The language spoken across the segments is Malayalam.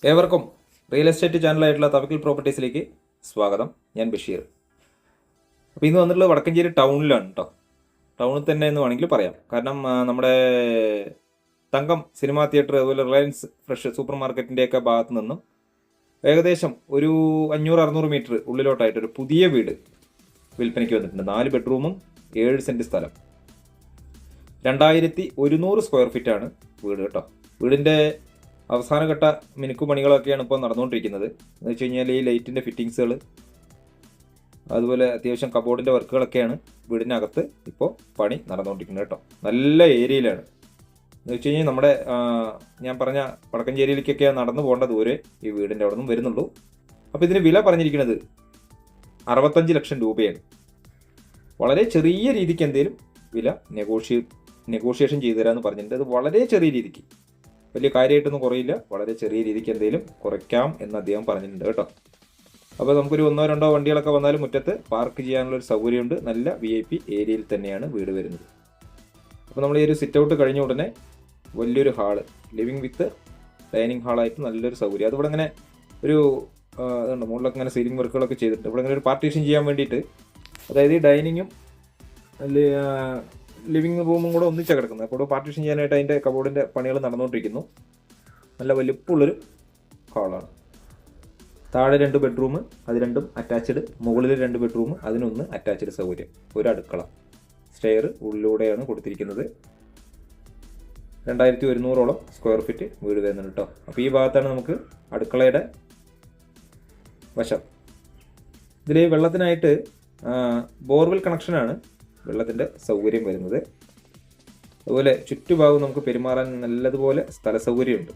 ഏവർക്കും റിയൽ എസ്റ്റേറ്റ് ചാനലായിട്ടുള്ള തവക്കിൽ പ്രോപ്പർട്ടീസിലേക്ക് സ്വാഗതം. ഞാൻ ബഷീർ. അപ്പോൾ ഇന്ന് വന്നിട്ടുള്ളത് വടക്കഞ്ചേരി ടൗണിലാണ് കേട്ടോ. ടൗണിൽ തന്നെ എന്ന് വേണമെങ്കിൽ പറയാം. കാരണം നമ്മുടെ തങ്കം സിനിമാ തിയേറ്റർ, അതുപോലെ റിലയൻസ് ഫ്രഷ് സൂപ്പർ മാർക്കറ്റിൻ്റെയൊക്കെ ഭാഗത്തു നിന്നും ഏകദേശം ഒരു 500-600 മീറ്റർ ഉള്ളിലോട്ടായിട്ടൊരു പുതിയ വീട് വിൽപ്പനയ്ക്ക് വന്നിട്ടുണ്ട്. 4 ബെഡ്റൂമും 7 സെൻറ്റ് സ്ഥലം, 2100 സ്ക്വയർ ഫീറ്റാണ് വീട് കേട്ടോ. വീടിൻ്റെ അവസാനഘട്ട മിനുക്കുപണികളൊക്കെയാണ് ഇപ്പോൾ നടന്നുകൊണ്ടിരിക്കുന്നത്. എന്ന് വെച്ച് കഴിഞ്ഞാൽ ഈ ലൈറ്റിൻ്റെ ഫിറ്റിങ്സുകൾ, അതുപോലെ അത്യാവശ്യം കബോർഡിൻ്റെ വർക്കുകളൊക്കെയാണ് വീടിനകത്ത് ഇപ്പോൾ പണി നടന്നുകൊണ്ടിരിക്കുന്നത് കേട്ടോ. നല്ല ഏരിയയിലാണ്. എന്ന് വെച്ച് കഴിഞ്ഞാൽ നമ്മുടെ ഞാൻ പറഞ്ഞ വടക്കഞ്ചേരിയിലേക്കൊക്കെ നടന്നു പോകേണ്ട ദൂരെ ഈ വീടിൻ്റെ അവിടെ നിന്നും വരുന്നുള്ളൂ. അപ്പോൾ ഇതിന് വില പറഞ്ഞിരിക്കുന്നത് 65 ലക്ഷം രൂപയാണ്. വളരെ ചെറിയ രീതിക്ക് എന്തെങ്കിലും വില നെഗോഷിയേഷൻ ചെയ്തു തരാമെന്ന് പറഞ്ഞിട്ടുണ്ട്. അത് വളരെ ചെറിയ രീതിക്ക്, വലിയ കാര്യമായിട്ടൊന്നും കുറയില്ല, വളരെ ചെറിയ രീതിക്ക് എന്തെങ്കിലും കുറയ്ക്കാം എന്ന് അദ്ദേഹം പറഞ്ഞിട്ടുണ്ട് കേട്ടോ. അപ്പോൾ നമുക്കൊരു 1-2 വണ്ടികളൊക്കെ വന്നാലും മുറ്റത്ത് പാർക്ക് ചെയ്യാനുള്ളൊരു സൗകര്യമുണ്ട്. നല്ല VIP ഏരിയയിൽ തന്നെയാണ് വീട് വരുന്നത്. അപ്പോൾ നമ്മൾ ഈ ഒരു സിറ്റ് ഔട്ട് കഴിഞ്ഞ ഉടനെ വലിയൊരു ഹാള്, ലിവിങ് വിത്ത് ഡൈനിങ് ഹാളായിട്ട് നല്ലൊരു സൗകര്യം. അതിവിടെ ഇങ്ങനെ ഒരു ഇതുണ്ട്, മുകളിലൊക്കെ ഇങ്ങനെ സീലിംഗ് വർക്കുകളൊക്കെ ചെയ്തിട്ടുണ്ട്. ഇവിടെ ഇങ്ങനെ ഒരു പാർട്ടീഷൻ ചെയ്യാൻ വേണ്ടിയിട്ട്, അതായത് ഈ ഡൈനിങ്ങും ലിവിങ് റൂമും കൂടെ ഒന്നിച്ചാണ് കിടക്കുന്നത്. അപ്പോൾ പാർട്ടീഷൻ ചെയ്യാനായിട്ട് അതിൻ്റെ കബോർഡിൻ്റെ പണികൾ നടന്നുകൊണ്ടിരിക്കുന്നു. നല്ല വലിപ്പമുള്ളൊരു ഹാളാണ്. താഴെ 2 ബെഡ്റൂം, അത് രണ്ടും അറ്റാച്ച്ഡ്. മുകളിൽ 2 ബെഡ്റൂം, അതിനൊന്ന് അറ്റാച്ച്ഡ് സൗകര്യം. ഒരു അടുക്കള, സ്റ്റെയർ ഉള്ളിലൂടെയാണ് കൊടുത്തിരിക്കുന്നത്. 2100 സ്ക്വയർ ഫീറ്റ് വീട് വരുന്നുണ്ട് കേട്ടോ. അപ്പോൾ ഈ ഭാഗത്താണ് നമുക്ക് അടുക്കളയുടെ വശം. ഇതിൽ വെള്ളത്തിനായിട്ട് ബോർവെൽ കണക്ഷനാണ് വെള്ളത്തിൻ്റെ സൗകര്യം വരുന്നത്. അതുപോലെ ചുറ്റുഭാഗം നമുക്ക് പെരുമാറാൻ നല്ലതുപോലെ സ്ഥല സൗകര്യമുണ്ട്.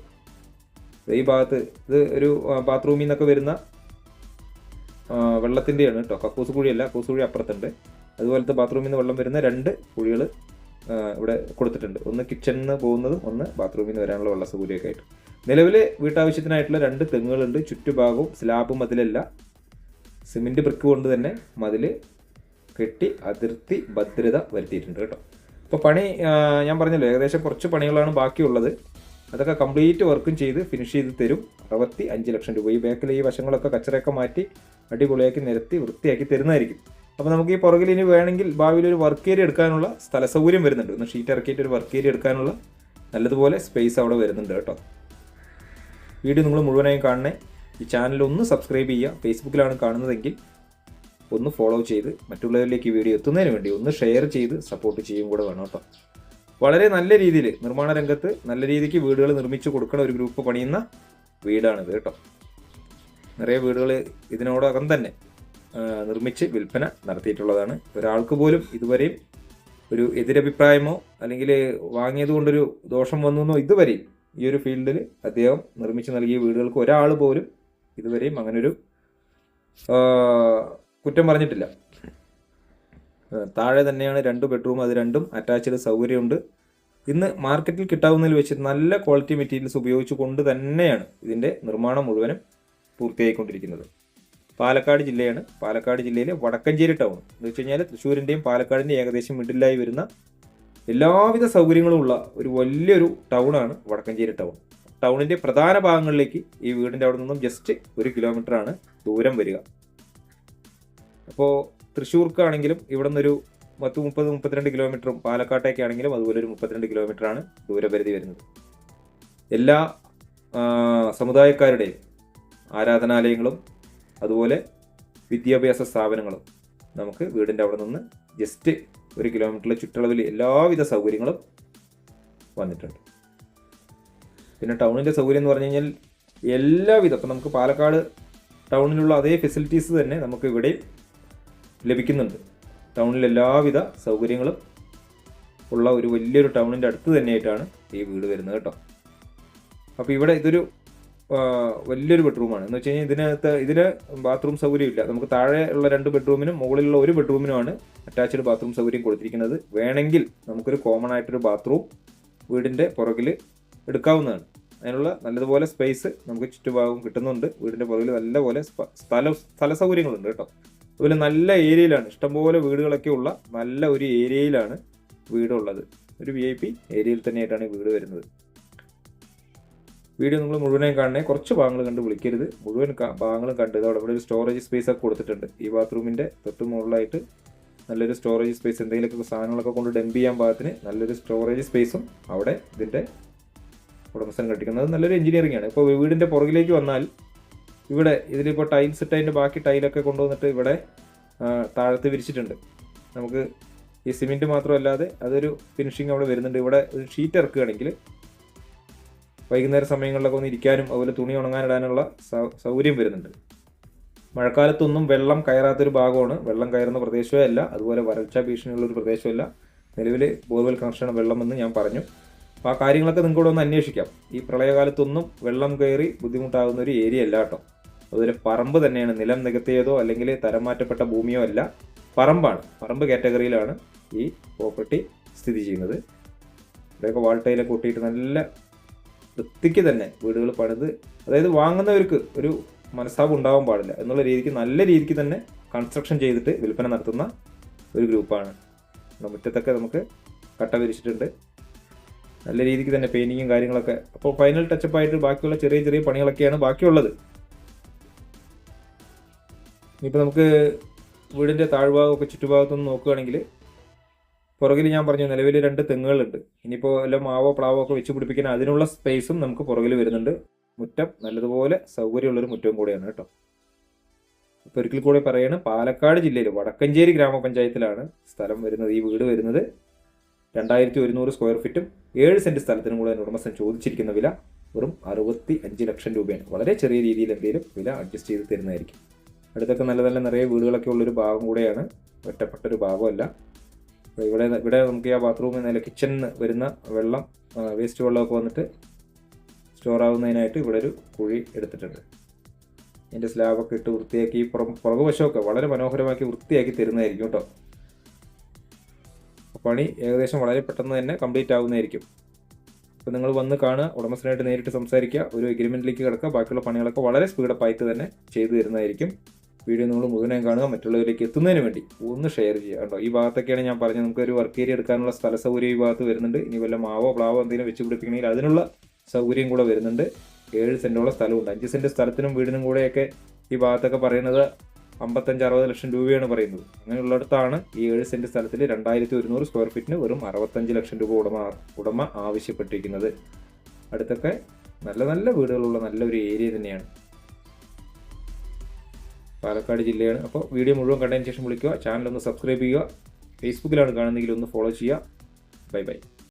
ഈ ഭാഗത്ത് ഇത് ഒരു ബാത്റൂമിൽ നിന്നൊക്കെ വരുന്ന വെള്ളത്തിൻ്റെയാണ് കേട്ടോ. കക്കൂസ് കുഴിയല്ല, കക്കൂസ് കുഴി അപ്പുറത്തുണ്ട്. അതുപോലത്തെ ബാത്റൂമിൽ നിന്ന് വെള്ളം വരുന്ന 2 കുഴികൾ ഇവിടെ കൊടുത്തിട്ടുണ്ട്. ഒന്ന് കിച്ചണിൽ നിന്ന് പോകുന്നതും ഒന്ന് ബാത്റൂമിൽ നിന്ന് വരാനുള്ള വെള്ള സൗകര്യമൊക്കെ ആയിട്ട്. നിലവിൽ വീട്ടാവശ്യത്തിനായിട്ടുള്ള 2 തെങ്ങുകളുണ്ട്. ചുറ്റുഭാഗവും സ്ലാബ് മതിലല്ല, സിമെൻറ്റ് ബ്രിക്ക് കൊണ്ട് തന്നെ മതിൽ കെട്ടി അതിർത്തി ഭദ്രത വരുത്തിയിട്ടുണ്ട് കേട്ടോ. ഇപ്പോൾ പണി ഞാൻ പറഞ്ഞല്ലോ, ഏകദേശം കുറച്ച് പണികളാണ് ബാക്കിയുള്ളത്. അതൊക്കെ കംപ്ലീറ്റ് വർക്കും ചെയ്ത് ഫിനിഷ് ചെയ്ത് തരും. 65 ലക്ഷം രൂപ. ഈ ബാക്കിൽ ഈ വശങ്ങളൊക്കെ കച്ചറയൊക്കെ മാറ്റി അടിപൊളിയാക്കി നിരത്തി വൃത്തിയാക്കി തരുന്നതായിരിക്കും. അപ്പോൾ നമുക്ക് ഈ പുറകിൽ ഇനി വേണമെങ്കിൽ ഭാവിയിൽ ഒരു വർക്ക് ഏരിയ എടുക്കാനുള്ള സ്ഥല സൗകര്യം വരുന്നുണ്ട്. ഒന്ന് ഷീറ്റ് ഇറക്കിയിട്ട് ഒരു വർക്ക് ഏരിയ എടുക്കാനുള്ള നല്ലതുപോലെ സ്പേസ് അവിടെ വരുന്നുണ്ട് കേട്ടോ. വീഡിയോ നിങ്ങൾ മുഴുവനായും കാണണേ. ഈ ചാനൽ ഒന്ന് സബ്സ്ക്രൈബ് ചെയ്യുക. ഫേസ്ബുക്കിലാണ് കാണുന്നതെങ്കിൽ ഒന്ന് ഫോളോ ചെയ്ത് മറ്റുള്ളവരിലേക്ക് ഈ വീഡിയോ എത്തുന്നതിന് വേണ്ടി ഒന്ന് ഷെയർ ചെയ്ത് സപ്പോർട്ട് ചെയ്യും കൂടെ വേണം കേട്ടോ. വളരെ നല്ല രീതിയിൽ നിർമ്മാണ രംഗത്ത് നല്ല രീതിക്ക് വീടുകൾ നിർമ്മിച്ചു കൊടുക്കുന്ന ഒരു ഗ്രൂപ്പ് പണിയുന്ന വീടാണിത് കേട്ടോ. നിറയെ വീടുകൾ ഇതിനോടകം തന്നെ നിർമ്മിച്ച് വിൽപ്പന നടത്തിയിട്ടുള്ളതാണ്. ഒരാൾക്ക് പോലും ഇതുവരെയും ഒരു എതിരഭിപ്രായമോ അല്ലെങ്കിൽ വാങ്ങിയത് കൊണ്ടൊരു ദോഷം വന്നു ഇതുവരെയും ഈ ഒരു ഫീൽഡിൽ അദ്ദേഹം നിർമ്മിച്ച് നൽകിയ വീടുകൾക്ക് ഒരാൾ പോലും ഇതുവരെയും അങ്ങനൊരു കുറ്റം പറഞ്ഞിട്ടില്ല. താഴെ തന്നെയാണ് 2 ബെഡ്റൂം, അത് രണ്ടും അറ്റാച്ച്ഡ് സൗകര്യമുണ്ട്. ഇന്ന് മാർക്കറ്റിൽ കിട്ടാവുന്നതിൽ വെച്ച് നല്ല ക്വാളിറ്റി മെറ്റീരിയൽസ് ഉപയോഗിച്ചു കൊണ്ട് തന്നെയാണ് ഇതിൻ്റെ നിർമ്മാണം മുഴുവനും പൂർത്തിയായിക്കൊണ്ടിരിക്കുന്നത്. പാലക്കാട് ജില്ലയാണ്. പാലക്കാട് ജില്ലയിലെ വടക്കഞ്ചേരി ടൗൺ എന്ന് വെച്ച് കഴിഞ്ഞാൽ തൃശ്ശൂരിൻ്റെയും പാലക്കാടിൻ്റെയും ഏകദേശം മിഡിലായി വരുന്ന എല്ലാവിധ സൗകര്യങ്ങളും ഉള്ള ഒരു വലിയൊരു ടൗണാണ് വടക്കഞ്ചേരി ടൗൺ. ടൗണിൻ്റെ പ്രധാന ഭാഗങ്ങളിലേക്ക് ഈ വീടിൻ്റെ അവിടെ നിന്നും ജസ്റ്റ് 1 കിലോമീറ്ററാണ് ദൂരം വരിക. അപ്പോൾ തൃശ്ശൂർക്കാണെങ്കിലും ഇവിടെ നിന്നൊരു 30-32 കിലോമീറ്ററും, പാലക്കാട്ടേക്കാണെങ്കിലും അതുപോലെ ഒരു 32 കിലോമീറ്ററാണ് ദൂരപരിധി വരുന്നത്. എല്ലാ സമുദായക്കാരുടെയും ആരാധനാലയങ്ങളും അതുപോലെ വിദ്യാഭ്യാസ സ്ഥാപനങ്ങളും നമുക്ക് വീടിൻ്റെ അവിടെ നിന്ന് ജസ്റ്റ് 1 കിലോമീറ്ററിലെ ചുറ്റളവിൽ എല്ലാവിധ സൗകര്യങ്ങളും വന്നിട്ടുണ്ട്. പിന്നെ ടൗണിൻ്റെ സൗകര്യം എന്ന് പറഞ്ഞു കഴിഞ്ഞാൽ എല്ലാവിധ, ഇപ്പം നമുക്ക് പാലക്കാട് ടൗണിലുള്ള അതേ ഫെസിലിറ്റീസ് തന്നെ നമുക്ക് ഇവിടെ ലഭിക്കുന്നുണ്ട്. ടൗണിൽ എല്ലാവിധ സൗകര്യങ്ങളും ഉള്ള ഒരു വലിയൊരു ടൗണിൻ്റെ അടുത്ത് തന്നെയായിട്ടാണ് ഈ വീട് വരുന്നത് കേട്ടോ. അപ്പോൾ ഇവിടെ ഇതൊരു വലിയൊരു ബെഡ്റൂമാണ്. എന്ന് വെച്ച് കഴിഞ്ഞാൽ ഇതിന് ബാത്റൂം സൗകര്യമില്ല. നമുക്ക് താഴെ ഉള്ള 2 ബെഡ്റൂമിനും മുകളിലുള്ള 1 ബെഡ്റൂമിനുമാണ് അറ്റാച്ച്ഡ് ബാത്റൂം സൗകര്യം കൊടുത്തിരിക്കുന്നത്. വേണമെങ്കിൽ നമുക്കൊരു കോമൺ ആയിട്ടൊരു ബാത്റൂം വീടിൻ്റെ പുറകിൽ എടുക്കാവുന്നതാണ്. അതിനുള്ള നല്ലതുപോലെ സ്പേസ് നമുക്ക് ചുറ്റുഭാഗം കിട്ടുന്നുണ്ട്. വീടിൻ്റെ പുറകിൽ നല്ലപോലെ സ്ഥല സൗകര്യങ്ങളുണ്ട് കേട്ടോ. അതുപോലെ നല്ല ഏരിയയിലാണ്, ഇഷ്ടംപോലെ വീടുകളൊക്കെ ഉള്ള നല്ല ഒരു ഏരിയയിലാണ് വീടുള്ളത്. ഒരു VIP ഏരിയയിൽ തന്നെയായിട്ടാണ് ഈ വീട് വരുന്നത്. വീഡിയോ നിങ്ങൾ മുഴുവനായും കാണണേ, കുറച്ച് ഭാഗങ്ങൾ കണ്ട് വിളിക്കരുത്, മുഴുവൻ ഭാഗങ്ങളും കണ്ട്. ഇതോടെ ഇവിടെ ഒരു സ്റ്റോറേജ് സ്പേസ് ഒക്കെ കൊടുത്തിട്ടുണ്ട്. ഈ ബാത്റൂമിൻ്റെ തൊട്ട് മുകളിലായിട്ട് നല്ലൊരു സ്റ്റോറേജ് സ്പേസ്, എന്തെങ്കിലുമൊക്കെ സാധനങ്ങളൊക്കെ കൊണ്ട് ഡംപ് ചെയ്യാൻ പാകത്തിന് നല്ലൊരു സ്റ്റോറേജ് സ്പേസും അവിടെ ഇതിൻ്റെ ഉടമസ്ഥൻ കെട്ടിക്കുന്നത്. നല്ലൊരു എഞ്ചിനീയറിംഗ് ആണ്. ഇപ്പോൾ വീടിൻ്റെ പുറകിലേക്ക് വന്നാൽ ഇവിടെ ഇതിലിപ്പോൾ ടൈൽസ് ഇട്ട് അതിൻ്റെ ബാക്കി ടൈലൊക്കെ കൊണ്ടുവന്നിട്ട് ഇവിടെ താഴത്ത് വിരിച്ചിട്ടുണ്ട്. നമുക്ക് ഈ സിമെൻറ്റ് മാത്രമല്ലാതെ അതൊരു ഫിനിഷിങ് അവിടെ വരുന്നുണ്ട്. ഇവിടെ ഒരു ഷീറ്റ് ഇറക്കുകയാണെങ്കിൽ വൈകുന്നേര സമയങ്ങളിലൊക്കെ ഒന്ന് ഇരിക്കാനും അതുപോലെ തുണി ഉണങ്ങാനിടാനുള്ള സൗകര്യം വരുന്നുണ്ട്. മഴക്കാലത്തൊന്നും വെള്ളം കയറാത്തൊരു ഭാഗമാണ്, വെള്ളം കയറുന്ന പ്രദേശമേ അല്ല, അതുപോലെ വരൾച്ച ഭീഷണിയുള്ളൊരു പ്രദേശമല്ല. നിലവിൽ ബോർവെൽ കണക്ഷനാണ് വെള്ളമെന്ന് ഞാൻ പറഞ്ഞു. അപ്പോൾ ആ കാര്യങ്ങളൊക്കെ നിങ്ങൾക്കൂടെ ഒന്ന് അന്വേഷിക്കാം. ഈ പ്രളയകാലത്തൊന്നും വെള്ളം കയറി ബുദ്ധിമുട്ടാകുന്ന ഒരു ഏരിയ അല്ല കേട്ടോ. അതുപോലെ പറമ്പ് തന്നെയാണ്, നിലം നികത്തിയതോ അല്ലെങ്കിൽ തരം മാറ്റപ്പെട്ട ഭൂമിയോ അല്ല, പറമ്പാണ്. പറമ്പ് കാറ്റഗറിയിലാണ് ഈ പ്രോപ്പർട്ടി സ്ഥിതി ചെയ്യുന്നത്. ഇവിടെയൊക്കെ വാൾട്ടയിലൊക്കെ ഒട്ടിയിട്ട് നല്ല വൃത്തിക്ക് തന്നെ വീടുകൾ പണിത്, അതായത് വാങ്ങുന്നവർക്ക് ഒരു മനസ്താപം ഉണ്ടാവാൻ പാടില്ല എന്നുള്ള രീതിക്ക് നല്ല രീതിക്ക് തന്നെ കൺസ്ട്രക്ഷൻ ചെയ്തിട്ട് വിൽപ്പന നടത്തുന്ന ഒരു ഗ്രൂപ്പാണ്. മുറ്റത്തൊക്കെ നമുക്ക് കട്ട വിരിച്ചിട്ടുണ്ട്, നല്ല രീതിക്ക് തന്നെ പെയിൻറ്റിങ്ങും കാര്യങ്ങളൊക്കെ. അപ്പോൾ ഫൈനൽ ടച്ചപ്പായിട്ട് ബാക്കിയുള്ള ചെറിയ ചെറിയ പണികളൊക്കെയാണ് ബാക്കിയുള്ളത്. ഇനിയിപ്പോൾ നമുക്ക് വീടിൻ്റെ താഴ്ഭാഗമൊക്കെ ചുറ്റുഭാഗത്തൊന്ന് നോക്കുകയാണെങ്കിൽ പുറകിൽ ഞാൻ പറഞ്ഞു നിലവിൽ 2 തെങ്ങുകളുണ്ട്. ഇനിയിപ്പോൾ വല്ല മാവോ പ്ലാവോ ഒക്കെ വെച്ച് പിടിപ്പിക്കാൻ അതിനുള്ള സ്പേസും നമുക്ക് പുറകിൽ വരുന്നുണ്ട്. മുറ്റം നല്ലതുപോലെ സൗകര്യമുള്ളൊരു മുറ്റവും കൂടെയാണ് കേട്ടോ. അപ്പോൾ ഒരിക്കൽ കൂടെ പറയാണ്, പാലക്കാട് ജില്ലയിൽ വടക്കഞ്ചേരി ഗ്രാമപഞ്ചായത്തിലാണ് സ്ഥലം വരുന്നത്. ഈ വീട് വരുന്നത് 2100 സ്ക്വയർ ഫീറ്റും 7 സെൻറ്റ് സ്ഥലത്തിനും കൂടെ ഉടമസ്ഥൻ ചോദിച്ചിരിക്കുന്ന വില വെറും 65 ലക്ഷം രൂപയാണ്. വളരെ ചെറിയ രീതിയിൽ എന്തെങ്കിലും വില അഡ്ജസ്റ്റ് ചെയ്ത് തരുന്നതായിരിക്കും. അടുത്തൊക്കെ നല്ല നല്ല നിറയെ വീടുകളൊക്കെ ഉള്ളൊരു ഭാഗം കൂടെയാണ്, ഒറ്റപ്പെട്ടൊരു ഭാഗമല്ല. ഇവിടെ നമുക്ക് ആ ബാത്റൂമിൽ നിന്ന് കിച്ചണിന് വരുന്ന വെള്ളം, വേസ്റ്റ് വെള്ളമൊക്കെ വന്നിട്ട് സ്റ്റോർ ആവുന്നതിനായിട്ട് ഇവിടെ ഒരു കുഴി എടുത്തിട്ടുണ്ട്. അതിൻ്റെ സ്ലാബൊക്കെ ഇട്ട് വൃത്തിയാക്കി പുറകുവശമൊക്കെ വളരെ മനോഹരമാക്കി വൃത്തിയാക്കി തരുന്നതായിരിക്കും കേട്ടോ. പണി ഏകദേശം വളരെ പെട്ടെന്ന് തന്നെ കംപ്ലീറ്റ് ആവുന്നതായിരിക്കും. അപ്പോൾ നിങ്ങൾ വന്ന് കാണുക, ഉടമസ്ഥനായിട്ട് നേരിട്ട് സംസാരിക്കുക, ഒരു എഗ്രിമെൻറ്റിലേക്ക് കിടക്കുക. ബാക്കിയുള്ള പണികളൊക്കെ വളരെ സ്പീഡപ്പായിട്ട് തന്നെ ചെയ്തു തരുന്നതായിരിക്കും. വീഡിയോ നിങ്ങൾ മുഴുവനായും കാണുക, മറ്റുള്ളവരിലേക്ക് എത്തുന്നതിന് വേണ്ടി ഒന്ന് ഷെയർ ചെയ്യുക കേട്ടോ. ഈ ഭാഗത്തൊക്കെയാണ് ഞാൻ പറഞ്ഞത്, നമുക്കൊരു വർക്ക് ഏരിയ എടുക്കാനുള്ള സ്ഥല സൗകര്യം ഈ ഭാഗത്ത് വരുന്നുണ്ട്. ഇനി വല്ല മാവോ പ്ലാവോ എന്തെങ്കിലും വെച്ച് പിടിപ്പിക്കണമെങ്കിൽ അതിനുള്ള സൗകര്യം കൂടെ വരുന്നുണ്ട്. 7 സെൻറ്റോളം സ്ഥലമുണ്ട്. 5 സെൻറ്റ് സ്ഥലത്തിനും വീടിനും കൂടെയൊക്കെ ഈ ഭാഗത്തൊക്കെ പറയുന്നത് 55-60 ലക്ഷം രൂപയാണ് പറയുന്നത്. അങ്ങനെയുള്ളിടത്താണ് ഈ 7 സെൻറ്റ് സ്ഥലത്തിൽ 2100 സ്ക്വയർ ഫീറ്റിന് വെറും 65 ലക്ഷം രൂപ ഉടമ ആവശ്യപ്പെട്ടിരിക്കുന്നത്. അടുത്തൊക്കെ നല്ല നല്ല വീടുകളുള്ള നല്ലൊരു ഏരിയ തന്നെയാണ്, പാലക്കാട് ജില്ലയാണ്. അപ്പോൾ വീഡിയോ മുഴുവൻ കണ്ടതിന് ശേഷം വിളിക്കുക, ചാനൽ ഒന്ന് സബ്സ്ക്രൈബ് ചെയ്യുക. ഫേസ്ബുക്കിലാണ് കാണുന്നതെങ്കിൽ ഒന്ന് ഫോളോ ചെയ്യുക. Bye bye.